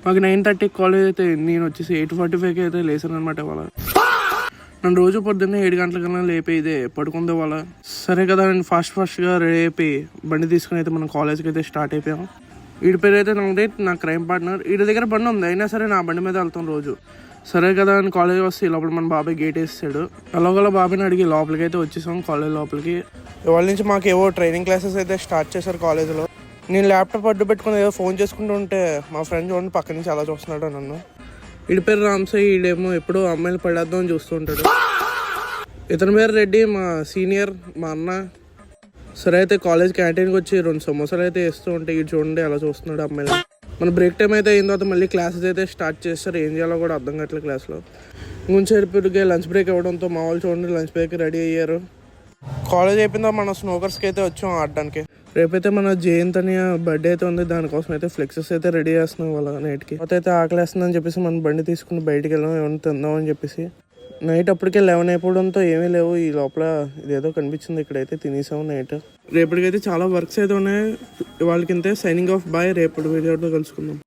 మాకు 9:30 కాలేజ్ అయితే నేను వచ్చేసి 8:45 అయితే లేసాను అనమాట. ఇవాళ నన్ను రోజు పొద్దున్నే 7 గంటల కన్నా లేపి ఇదే పడుకుందే వాళ్ళ. సరే కదా నేను ఫాస్ట్గా రెడీ అయిపోయి బండి తీసుకుని అయితే మనం కాలేజ్కి అయితే స్టార్ట్ అయిపోయాం. వీడి పేరు అయితే నవదీప్, నా క్రైమ్ పార్ట్నర్. వీడి దగ్గర బండి ఉంది, అయినా సరే నా బండి మీద వెళ్తాం రోజు. సరే కదా అని కాలేజ్ వస్తే లోపల మన బాబాయ్ గేట్ వేసాడు. అలాగలా బాబాయ్ని అడిగి లోపలికి అయితే వచ్చేసాం కాలేజ్ లోపలికి. ఇవాళ నుంచి మాకు ఏవో ట్రైనింగ్ క్లాసెస్ అయితే స్టార్ట్ చేశారు కాలేజ్లో. నేను ల్యాప్టాప్ అడ్డు పెట్టుకుని ఏదో ఫోన్ చేసుకుంటూ ఉంటే మా ఫ్రెండ్ చూడండి పక్క నుంచి అలా చూస్తున్నాడు నన్ను. వీడి పేరు రామ్సాయి. వీడేమో ఎప్పుడూ అమ్మాయిలు పడేద్దాం అని చూస్తూ ఉంటాడు. ఇతని పేరు రెడ్డి, మా సీనియర్, మా అన్న. సరే అయితే కాలేజ్ క్యాంటీన్కి వచ్చి 2 సమోసాలు అయితే వేస్తూ ఉంటే ఇటు చూడండి అలా చూస్తున్నాడు అమ్మాయిలు. మన బ్రేక్ టైం అయితే అయిన తర్వాత మళ్ళీ క్లాసెస్ అయితే స్టార్ట్ చేస్తారు. ఏం చేయాలో కూడా అర్థం కావట్లేదు క్లాస్లో. ఇంకొంచెం లంచ్ బ్రేక్ అవ్వడంతో మా వాళ్ళు చూడండి లంచ్ బ్రేక్ రెడీ అయ్యారు. కాలేజ్ అయిపోయిందా మన స్నోకర్స్కి అయితే వచ్చాం ఆడడానికి. రేపైతే మన జయంత్ అని బర్త్డే అయితే ఉంది, దానికోసం అయితే ఫ్లెక్సెస్ అయితే రెడీ చేస్తున్నాం వాళ్ళ నైట్కి. అయితే ఆకలేస్తుందని చెప్పేసి మనం బండి తీసుకుని బయటికి వెళ్ళాం ఏమైనా తిందాం అని చెప్పేసి. నైట్ అప్పటికే 11 అయిపోవడంతో ఏమీ లేవు. ఈ లోపల ఇదేదో కనిపించింది, ఇక్కడైతే తినేసాము నైట్. రేపటికైతే చాలా వర్క్స్ అయితే ఉన్నాయి. వాళ్ళకింతే సైనింగ్ ఆఫ్ బాయ్. రేపటి వీడియోతో కలుసుకుందాం.